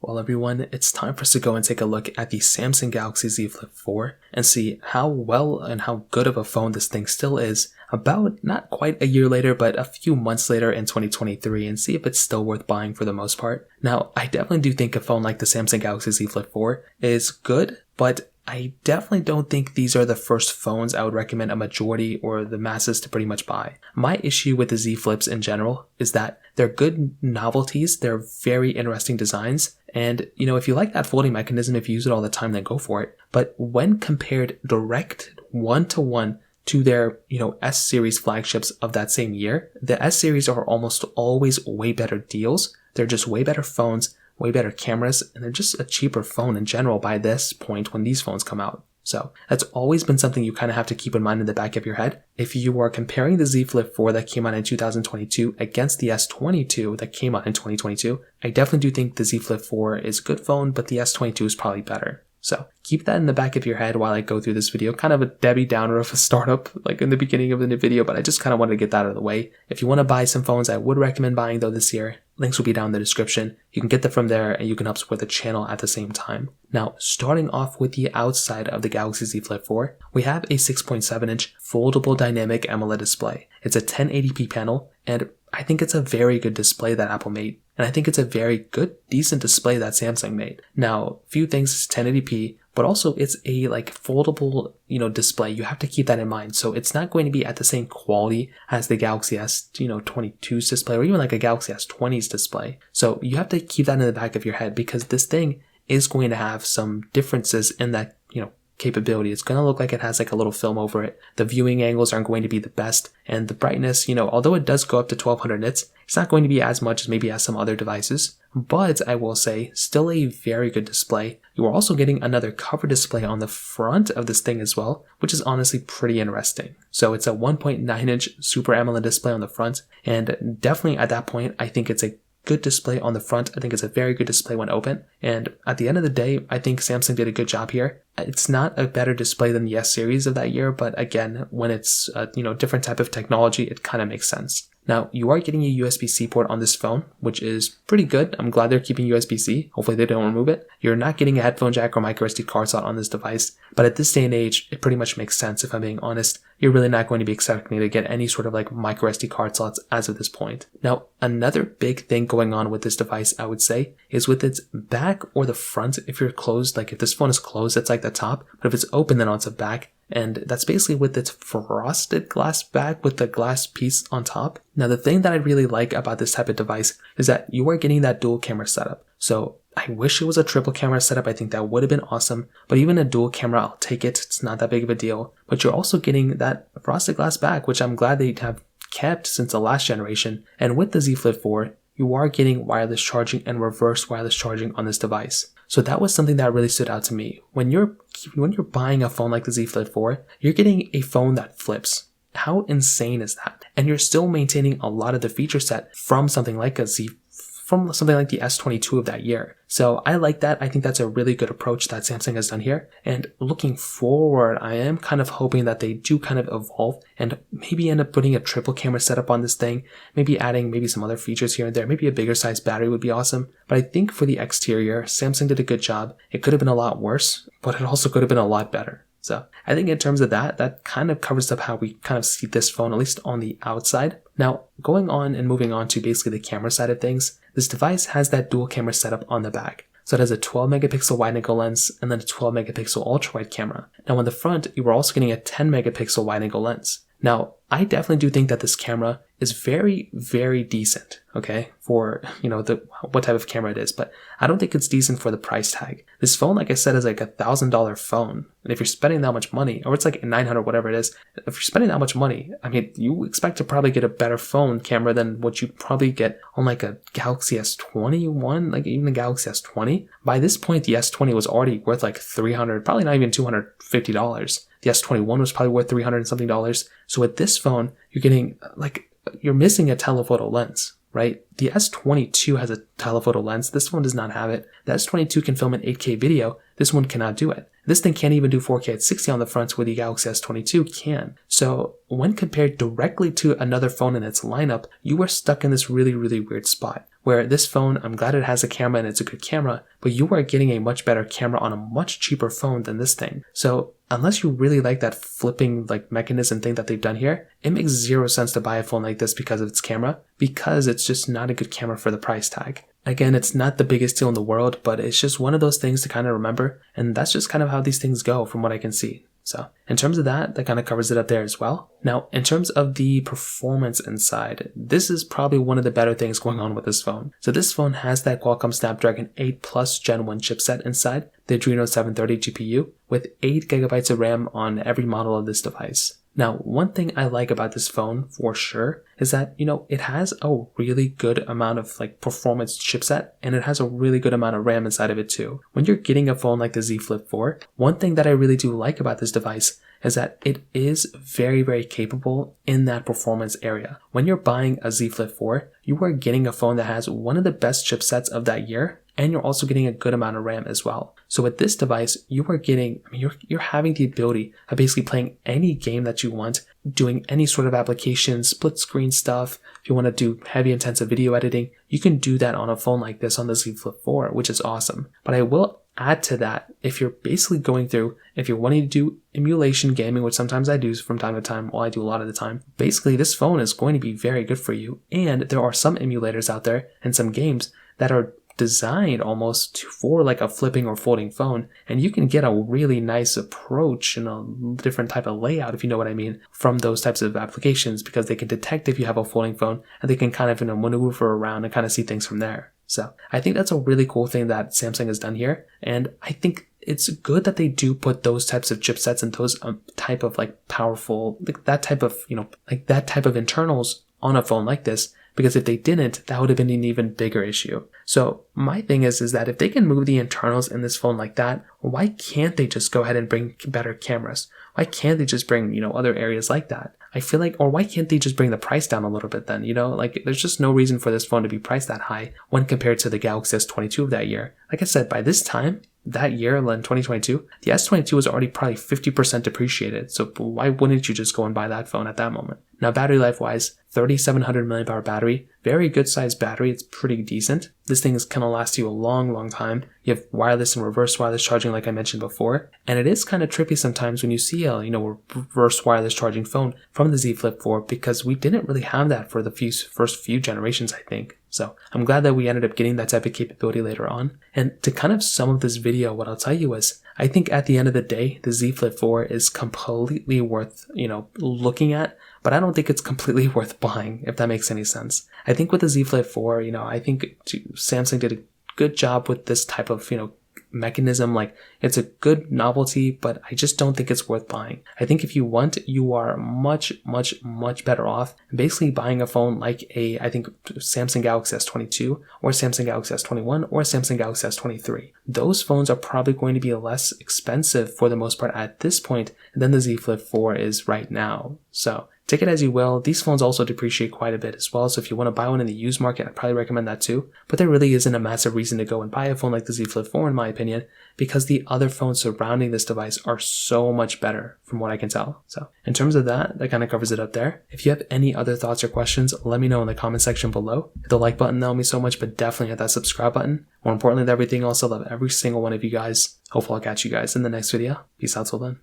Well everyone, it's time for us to go and take a look at the Samsung Galaxy Z Flip 4 and see how well and how good of a phone this thing still is about not quite a year later but a few months later in 2023 and see if it's still worth buying for the most part. Now I definitely do think a phone like the Samsung Galaxy Z Flip 4 is good, but I definitely don't think these are the first phones I would recommend a majority or the masses to pretty much buy. My issue with the Z Flips in general is that they're good novelties, they're very interesting designs, and if you like that folding mechanism, if you use it all the time, then go for it. But when compared direct one-to-one to their, S series flagships of that same year, the S series are almost always way better deals. They're just way better phones, way better cameras, and they're just a cheaper phone in general by this point when these phones come out. So that's always been something you kind of have to keep in mind in the back of your head. If you are comparing the Z Flip 4 that came out in 2022 against the S22 that came out in 2022, I definitely do think the Z Flip 4 is a good phone, but the S22 is probably better. So keep that in the back of your head while I go through this video. Kind of a Debbie Downer of a startup like in the beginning of the video, but I just kind of wanted to get that out of the way. If you want to buy some phones I would recommend buying though this year, links will be down in the description. You can get them from there and you can help support the channel at the same time. Now, starting off with the outside of the Galaxy Z Flip 4, we have a 6.7-inch foldable dynamic AMOLED display. It's a 1080p panel, and I think it's a very good display that Apple made. And I think it's a very good, decent display that Samsung made. Now, a few things, it's 1080p, but also it's a foldable, display. You have to keep that in mind. So it's not going to be at the same quality as the Galaxy S22's display or even like a Galaxy S20's display. So you have to keep that in the back of your head because this thing is going to have some differences in that, capability. It's going to look like it has like a little film over it. The viewing angles aren't going to be the best, and the brightness, although it does go up to 1200 nits, it's not going to be as much as maybe as some other devices, but I will say still a very good display. You are also getting another cover display on the front of this thing as well, which is honestly pretty interesting. So it's a 1.9-inch Super AMOLED display on the front, and definitely at that point I think it's a good display on the front. I think it's a very good display when open, and at the end of the day I think Samsung did a good job here. It's not a better display than the S series of that year, but again, when it's different type of technology, it kind of makes sense. Now, you are getting a USB-C port on this phone, which is pretty good. I'm glad they're keeping USB-C. Hopefully they don't remove it. You're not getting a headphone jack or microSD card slot on this device, but at this day and age, it pretty much makes sense if I'm being honest. You're really not going to be expecting to get any sort of microSD card slots as of this point. Now, another big thing going on with this device, I would say, is with its back or the front. If you're closed, if this phone is closed, it's like the top, but if it's open, then on its back. And that's basically with its frosted glass back with the glass piece on top. Now, the thing that I really like about this type of device is that you are getting that dual camera setup. So I wish it was a triple camera setup. I think that would have been awesome. But even a dual camera, I'll take it. It's not that big of a deal. But you're also getting that frosted glass back, which I'm glad they have kept since the last generation. And with the Z Flip 4, you are getting wireless charging and reverse wireless charging on this device. So that was something that really stood out to me. When you're buying a phone like the Z Flip 4, you're getting a phone that flips. How insane is that? And you're still maintaining a lot of the feature set from something like the S22 of that year. So I like that. I think that's a really good approach that Samsung has done here. And looking forward, I am kind of hoping that they do kind of evolve and maybe end up putting a triple camera setup on this thing, maybe adding maybe some other features here and there. Maybe a bigger size battery would be awesome. But I think for the exterior, Samsung did a good job. It could have been a lot worse, but it also could have been a lot better. So I think in terms of that kind of covers up how we kind of see this phone, at least on the outside. Now, going on and moving on to basically the camera side of things, this device has that dual camera setup on the back. So it has a 12 megapixel wide angle lens and then a 12 megapixel ultra wide camera. Now on the front, you are also getting a 10 megapixel wide angle lens. Now, I definitely do think that this camera is very, very decent, okay, for, what type of camera it is, but I don't think it's decent for the price tag. This phone, like I said, is like $1,000 phone, and if you're spending that much money, or it's like 900, whatever it is, if you're spending that much money, I mean, you expect to probably get a better phone camera than what you probably get on like a Galaxy S21, like even the Galaxy S20. By this point, the S20 was already worth like $300, probably not even $250. The S21 was probably worth $300 and something. So with this phone, you're getting you're missing a telephoto lens, right? The S22 has a telephoto lens. This one does not have it. The S22 can film an 8K video. This one cannot do it. This thing can't even do 4K at 60 on the front where the Galaxy S22 can. So when compared directly to another phone in its lineup, you are stuck in this really, really weird spot where this phone, I'm glad it has a camera and it's a good camera, but you are getting a much better camera on a much cheaper phone than this thing. So unless you really like that flipping like mechanism thing that they've done here, it makes zero sense to buy a phone like this because of its camera, because it's just not a good camera for the price tag. Again, it's not the biggest deal in the world, but it's just one of those things to kind of remember, and that's just kind of how these things go from what I can see. So in terms of that kind of covers it up there as well. Now, in terms of the performance inside, this is probably one of the better things going on with this phone. So this phone has that Qualcomm Snapdragon 8 Plus Gen 1 chipset inside, the Adreno 730 GPU, with 8 GB of RAM on every model of this device. Now, one thing I like about this phone for sure is that, it has a really good amount of like performance chipset, and it has a really good amount of RAM inside of it too. When you're getting a phone like the Z Flip 4, one thing that I really do like about this device is that it is very, very capable in that performance area. When you're buying a Z Flip 4, you are getting a phone that has one of the best chipsets of that year, and you're also getting a good amount of RAM as well. So with this device, you are getting, you're having the ability of basically playing any game that you want, doing any sort of application, split screen stuff. If you want to do heavy intensive video editing, you can do that on a phone like this on the Z Flip 4, which is awesome. But I will add to that, if you're basically going through, if you're wanting to do emulation gaming, which sometimes I do from time to time, well, I do a lot of the time, basically this phone is going to be very good for you. And there are some emulators out there and some games that are designed almost for like a flipping or folding phone, and you can get a really nice approach and a different type of layout, if you know what I mean, from those types of applications, because they can detect if you have a folding phone and they can kind of maneuver around and kind of see things from there. So I think that's a really cool thing that Samsung has done here, and I think it's good that they do put those types of chipsets and those type of like powerful, like that type of that type of internals on a phone like this, because if they didn't, that would have been an even bigger issue. So my thing is that if they can move the internals in this phone like that, why can't they just go ahead and bring better cameras? Why can't they just bring, other areas like that? I feel like, or why can't they just bring the price down a little bit then? Like there's just no reason for this phone to be priced that high when compared to the Galaxy S22 of that year. Like I said, by this time, that year in 2022, the S22 was already probably 50% depreciated. So why wouldn't you just go and buy that phone at that moment? Now, battery life wise, 3700 mAh battery, very good sized battery. It's pretty decent. This thing is going to last you a long, long time. You have wireless and reverse wireless charging, like I mentioned before. And it is kind of trippy sometimes when you see a, reverse wireless charging phone from the Z Flip 4, because we didn't really have that for the first few generations, I think. So I'm glad that we ended up getting that type of capability later on. And to kind of sum up this video, what I'll tell you is, I think at the end of the day, the Z Flip 4 is completely worth, looking at, but I don't think it's completely worth buying, if that makes any sense. I think with the Z Flip 4, I think Samsung did a good job with this type of, mechanism. Like, it's a good novelty, but I just don't think it's worth buying. I think if you want, you are much, much, much better off basically buying a phone like I think Samsung Galaxy S22 or Samsung Galaxy S21 or Samsung Galaxy S23. Those phones are probably going to be less expensive for the most part at this point than the Z Flip 4 is right now. So take it as you will. These phones also depreciate quite a bit as well, so if you want to buy one in the used market, I'd probably recommend that too. But there really isn't a massive reason to go and buy a phone like the Z Flip 4 in my opinion, because the other phones surrounding this device are so much better from what I can tell. So in terms of that kind of covers it up there. If you have any other thoughts or questions, let me know in the comment section below. Hit the like button, that'll mean so much, but definitely hit that subscribe button. More importantly than everything else, I love every single one of you guys. Hopefully I'll catch you guys in the next video. Peace out till then.